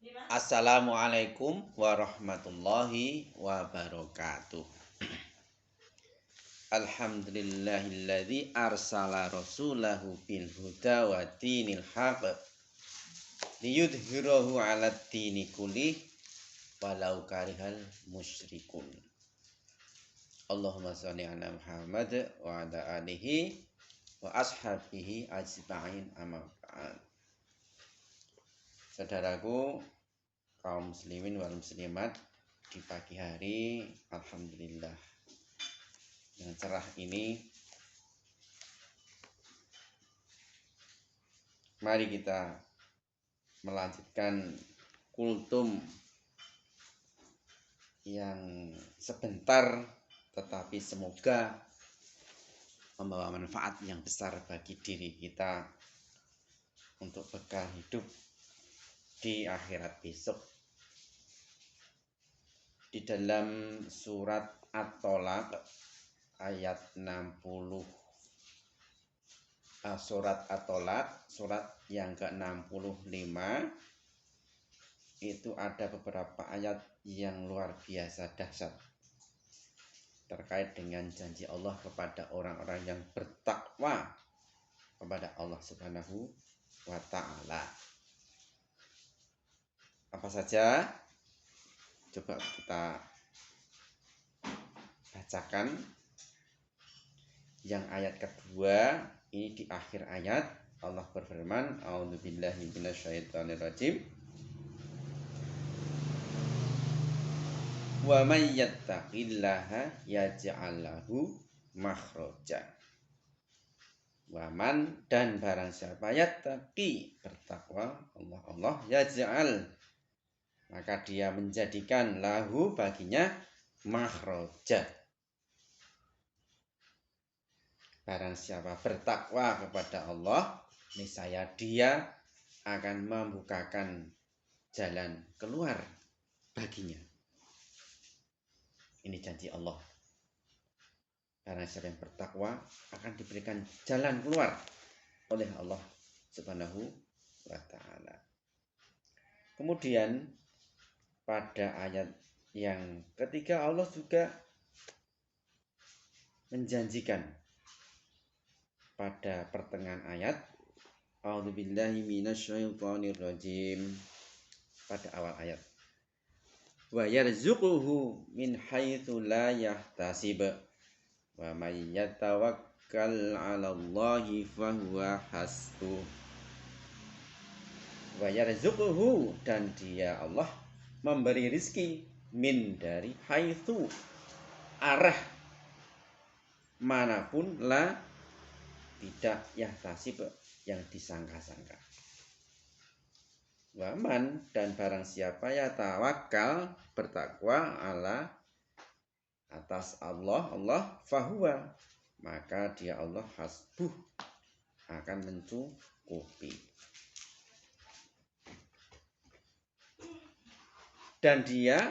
Assalamualaikum warahmatullahi wabarakatuh. Alhamdulillahilladzi arsala rasulahu bil huda wa dinil haq liyudhhirahu 'alad dini kullih walau karihal musyrikun. Allahumma shalli ala Muhammad wa ala alihi wa ashabihi ajma'in amma ba'd. Saudaraku kaum muslimin wal muslimat, di pagi hari alhamdulillah yang cerah ini mari kita melanjutkan kultum yang sebentar tetapi semoga membawa manfaat yang besar bagi diri kita untuk bekal hidup di akhirat besok. Di dalam surat At-Tolaq ayat 60, surat At-Tolaq surat yang ke-65 itu ada beberapa ayat yang luar biasa dahsyat terkait dengan janji Allah kepada orang-orang yang bertakwa kepada Allah Subhanahu wa ta'ala. Apa saja? Coba kita bacakan. Yang ayat kedua, ini di akhir ayat Allah berfirman, a'udzubillahi minasyaitonirrajim. Wa may yattaqillaha yaj'al lahu makhraja. Waman, dan barang siapa yattaqi, bertakwa Allah yaj'al, maka dia menjadikan lahu baginya makhraja. Barang siapa bertakwa kepada Allah, niscaya dia akan membukakan jalan keluar baginya. Ini janji Allah. Barang siapa yang bertakwa akan diberikan jalan keluar oleh Allah Subhanahu wa ta'ala. Kemudian pada ayat yang ketiga Allah juga menjanjikan pada pertengahan ayat, a'udzubillahi minasyaitonirrajim, pada awal ayat, wa yarzuquhu min haitsu la yahtasib wa may yatawakkal 'alallahi fahuwa hasbuh. Wa yarzuquhu, dan dia Allah memberi rizki, min, dari, haitsu, arah manapun, la, tidak, yahtasib, yang disangka-sangka. Waman, dan barang siapa yatawakkal, bertakwa, ala, atas Allah, fahuwa, maka dia Allah hasbuh, akan mencukupi. Dan dia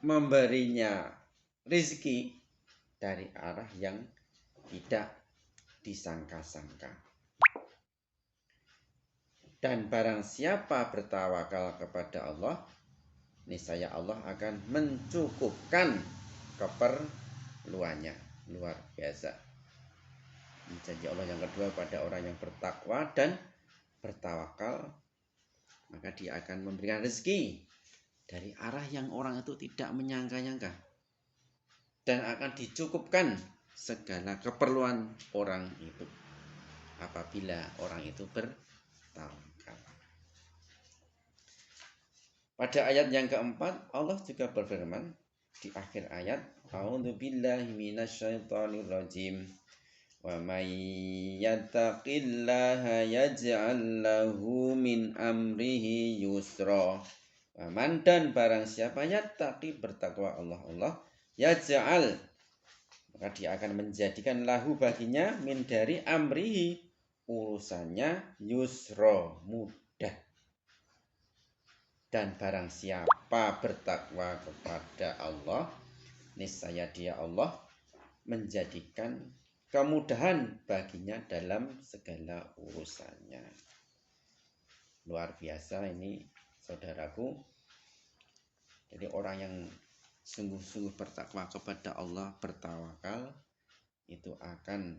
memberinya rizki dari arah yang tidak disangka-sangka. Dan barang siapa bertawakal kepada Allah, niscaya Allah akan mencukupkan keperluannya. Luar biasa. Janji Allah yang kedua pada orang yang bertakwa dan bertawakal, maka dia akan memberikan rezeki dari arah yang orang itu tidak menyangka-nyangka, dan akan dicukupkan segala keperluan orang itu apabila orang itu bertawakal. Pada ayat yang keempat Allah juga berfirman di akhir ayat, a'udzubillahi minasyaitonirrajim, wa may yattaqillaha yaj'al lahu min amrihi yusra. Waman, dan barang siapa yattaqi, bertakwa Allah yaj'al, maka dia akan menjadikan lahu baginya, min, dari, amrihi, urusannya, yusra, mudah. Dan barang siapa bertakwa kepada Allah, niscaya dia Allah menjadikan kemudahan baginya dalam segala urusannya. Luar biasa ini saudaraku. Jadi orang yang sungguh-sungguh bertakwa kepada Allah, bertawakal, itu akan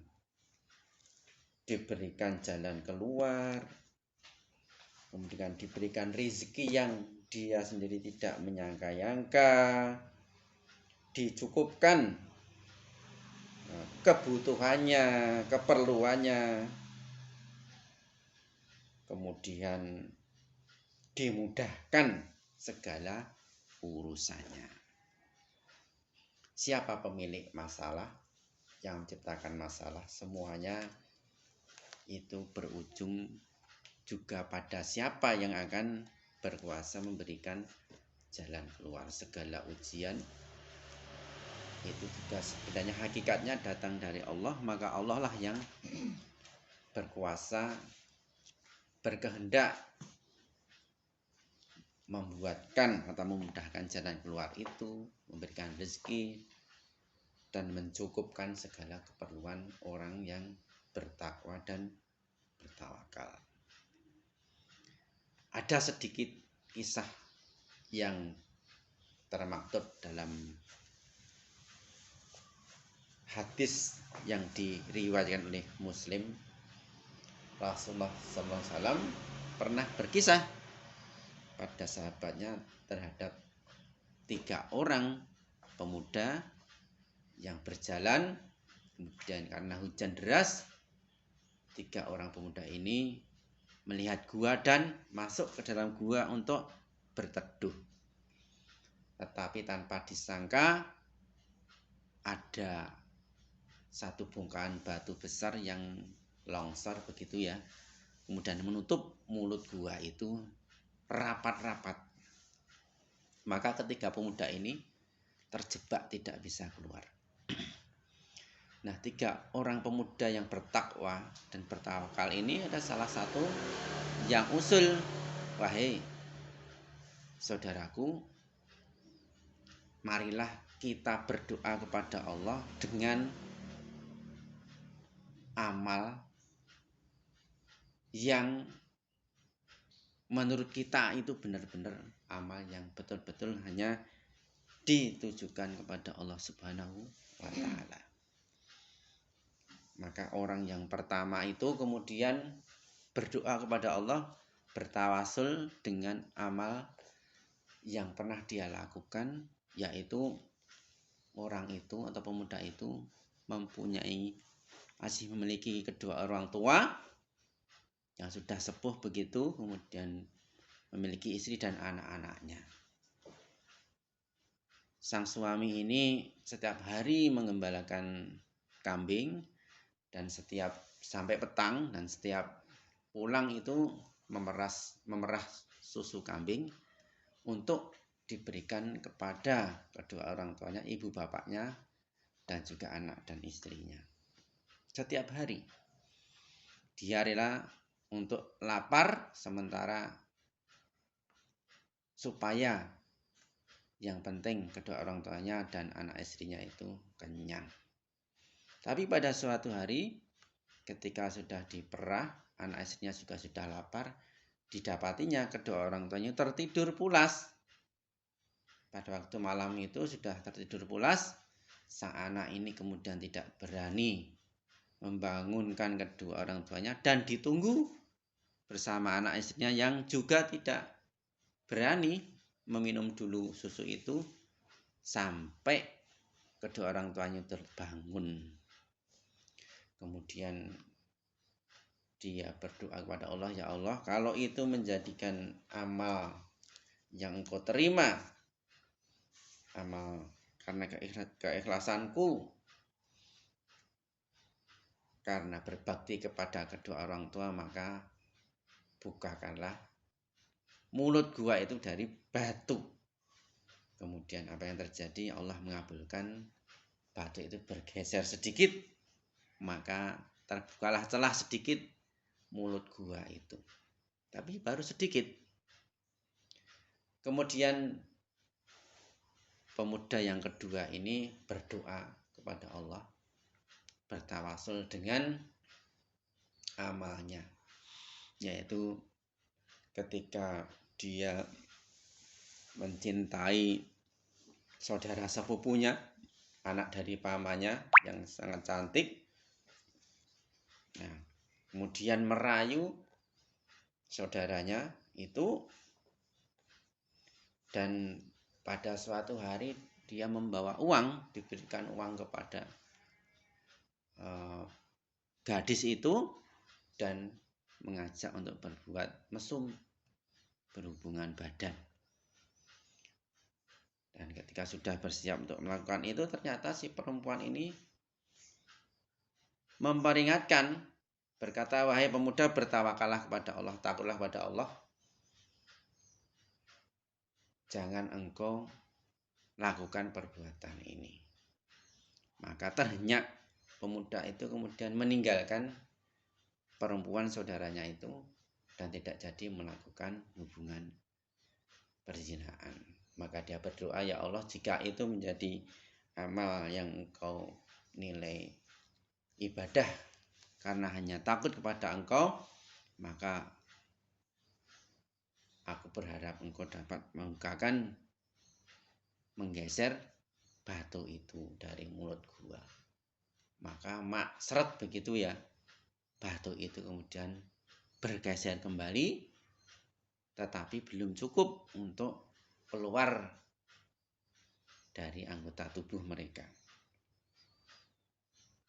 diberikan jalan keluar, kemudian diberikan rezeki yang dia sendiri tidak menyangka-nyangka, dicukupkan kebutuhannya, keperluannya, kemudian dimudahkan segala urusannya. Siapa pemilik masalah, yang menciptakan masalah? Semuanya itu berujung juga pada siapa yang akan berkuasa memberikan jalan keluar. Segala ujian itu juga sebenarnya hakikatnya datang dari Allah, maka Allah lah yang berkuasa, berkehendak membuatkan atau memudahkan jalan keluar itu, memberikan rezeki dan mencukupkan segala keperluan orang yang bertakwa dan bertawakal. Ada sedikit kisah yang termaktub dalam hadis yang diriwayatkan oleh Muslim. Rasulullah SAW pernah berkisah pada sahabatnya terhadap 3 orang pemuda yang berjalan, kemudian karena hujan deras, 3 orang pemuda ini melihat gua dan masuk ke dalam gua untuk berteduh. Tetapi tanpa disangka ada satu bongkahan batu besar yang longsor begitu ya, kemudian menutup mulut gua itu rapat-rapat. Maka ketiga pemuda ini terjebak tidak bisa keluar. Nah, 3 orang pemuda yang bertakwa dan bertawakal ini ada salah satu yang usul, wahai saudaraku, marilah kita berdoa kepada Allah dengan amal yang menurut kita itu benar-benar amal yang betul-betul hanya ditujukan kepada Allah Subhanahu wa Ta'ala. Maka orang yang pertama itu kemudian berdoa kepada Allah, bertawasul dengan amal yang pernah dia lakukan, yaitu orang itu atau pemuda itu masih memiliki kedua orang tua yang sudah sepuh begitu, kemudian memiliki istri dan anak-anaknya. Sang suami ini setiap hari mengembalakan kambing, dan setiap sampai petang dan setiap pulang itu memerah susu kambing untuk diberikan kepada kedua orang tuanya, ibu bapaknya, dan juga anak dan istrinya. Setiap hari dia rela untuk lapar sementara supaya yang penting kedua orang tuanya dan anak istrinya itu kenyang. Tapi pada suatu hari ketika sudah diperah, anak istrinya juga sudah lapar, didapatinya kedua orang tuanya tertidur pulas. Pada waktu malam itu sudah tertidur pulas, sang anak ini kemudian tidak berani membangunkan kedua orang tuanya dan ditunggu bersama anak istrinya yang juga tidak berani meminum dulu susu itu sampai kedua orang tuanya terbangun. Kemudian dia berdoa kepada Allah, ya Allah, kalau itu menjadikan amal yang Engkau terima, amal karena keikhlasanku karena berbakti kepada kedua orang tua, maka bukakanlah mulut gua itu dari batu. Kemudian apa yang terjadi? Allah mengabulkan, batu itu bergeser sedikit, maka terbukalah celah sedikit mulut gua itu, tapi baru sedikit. Kemudian pemuda yang kedua ini berdoa kepada Allah, bertawasul dengan amalnya, yaitu ketika dia mencintai saudara sepupunya, anak dari pamannya yang sangat cantik. Nah, kemudian merayu saudaranya itu, dan pada suatu hari dia membawa uang, diberikan uang kepada gadis itu dan mengajak untuk berbuat mesum, berhubungan badan. Dan ketika sudah bersiap untuk melakukan itu, ternyata si perempuan ini memperingatkan, berkata, wahai pemuda, bertawakallah kepada Allah, takutlah pada Allah, jangan engkau lakukan perbuatan ini. Maka terhenyak pemuda itu, kemudian meninggalkan perempuan saudaranya itu dan tidak jadi melakukan hubungan perzinahan. Maka dia berdoa, ya Allah, jika itu menjadi amal yang engkau nilai ibadah karena hanya takut kepada engkau, maka aku berharap engkau dapat menggeser batu itu dari mulut gua. Maka seret begitu ya, batu itu kemudian bergeser kembali, tetapi belum cukup untuk keluar dari anggota tubuh mereka.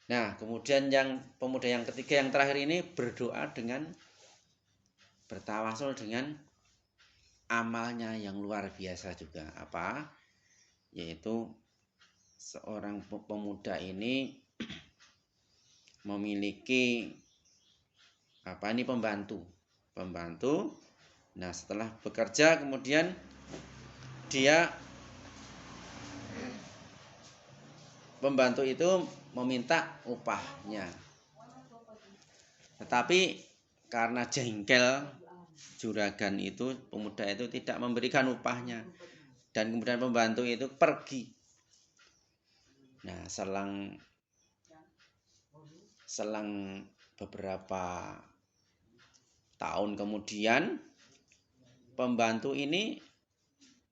Nah, kemudian yang pemuda yang ketiga, yang terakhir ini berdoa dengan bertawasul dengan amalnya yang luar biasa juga. Apa? Yaitu seorang pemuda ini memiliki pembantu. Nah, setelah bekerja kemudian dia, pembantu itu meminta upahnya. Tetapi karena jengkel juragan itu, pemuda itu tidak memberikan upahnya. Dan kemudian pembantu itu pergi. Nah, selang beberapa tahun kemudian, pembantu ini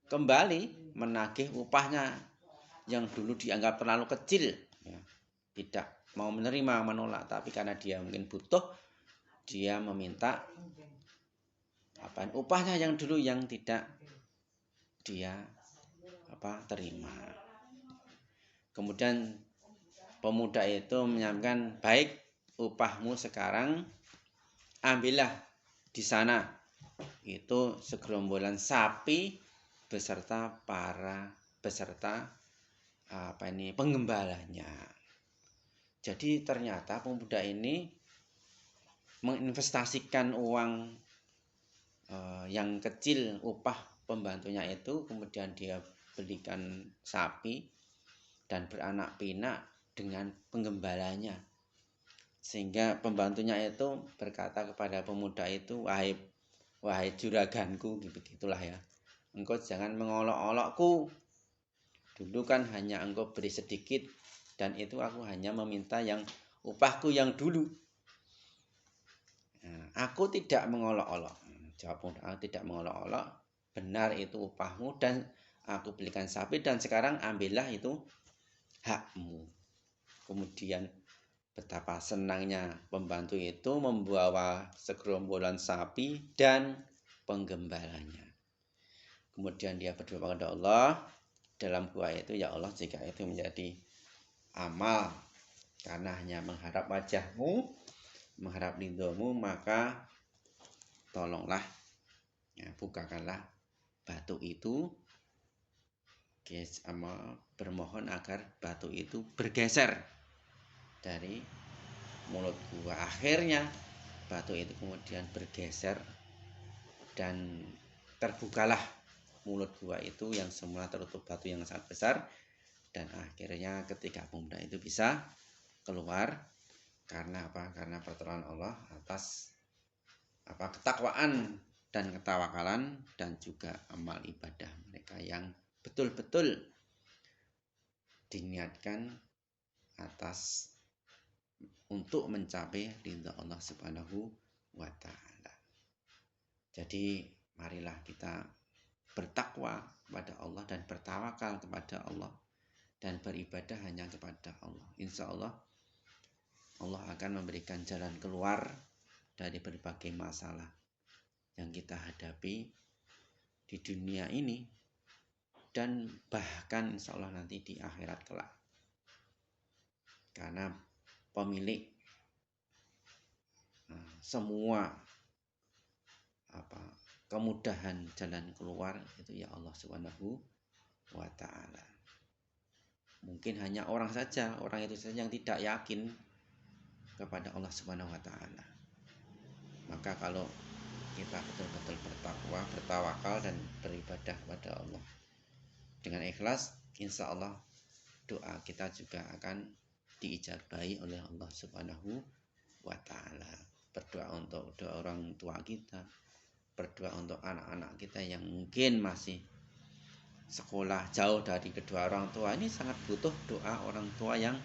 kembali menagih upahnya yang dulu dianggap terlalu kecil, ya, tidak mau menerima, menolak. Tapi karena dia mungkin butuh, dia meminta upahnya yang dulu yang tidak dia terima. Kemudian pemuda itu menyampaikan, baik, upahmu sekarang ambillah di sana itu segerombolan sapi beserta penggembalanya. Jadi ternyata pemuda ini menginvestasikan uang yang kecil, upah pembantunya itu, kemudian dia belikan sapi dan beranak pinak dengan penggembalanya. Sehingga pembantunya itu berkata kepada pemuda itu, wahai juraganku, begitulah ya, engkau jangan mengolok-olokku. Dulu kan hanya engkau beri sedikit, dan itu aku hanya meminta yang upahku yang dulu. Nah, aku tidak mengolok-olok. Jawab pemuda, aku tidak mengolok-olok. Benar itu upahmu dan aku belikan sapi, dan sekarang ambillah itu hakmu. Kemudian betapa senangnya pembantu itu membawa segerombolan sapi dan penggembalanya. Kemudian dia berdoa kepada Allah dalam doa itu, ya Allah, jika itu menjadi amal karena hanya mengharap wajahmu, mengharap ridhomu, maka tolonglah, ya, bukakanlah batu itu, bermohon agar batu itu bergeser dari mulut gua. Akhirnya batu itu kemudian bergeser dan terbukalah mulut gua itu yang semula tertutup batu yang sangat besar. Dan akhirnya ketika pemuda itu bisa keluar, karena karena pertolongan Allah atas ketakwaan dan ketawakalan, dan juga amal ibadah mereka yang betul-betul diniatkan atas untuk mencapai ridha Allah Subhanahu wa ta'ala. Jadi marilah kita bertakwa kepada Allah dan bertawakal kepada Allah dan beribadah hanya kepada Allah. Insya Allah Allah akan memberikan jalan keluar dari berbagai masalah yang kita hadapi di dunia ini dan bahkan insya Allah nanti di akhirat kelak. Karena pemilik semua kemudahan jalan keluar itu ya Allah Subhanahu wa ta'ala. Mungkin hanya orang itu saja yang tidak yakin kepada Allah Subhanahu wa ta'ala. Maka kalau kita betul-betul bertakwa, bertawakal dan beribadah kepada Allah dengan ikhlas, insya Allah doa kita juga akan diijabahi oleh Allah Subhanahu wa ta'ala. Berdoa untuk doa orang tua kita, berdoa untuk anak-anak kita yang mungkin masih sekolah jauh dari kedua orang tua. Ini sangat butuh doa orang tua yang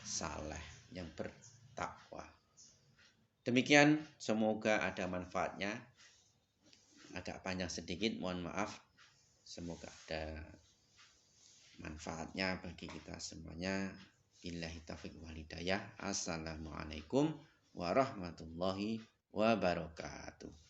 saleh, yang bertakwa. Demikian, semoga ada manfaatnya. Agak panjang sedikit, mohon maaf. Semoga ada manfaatnya bagi kita semuanya. Billahi taufiq wal hidayah. Assalamualaikum warahmatullahi wabarakatuh.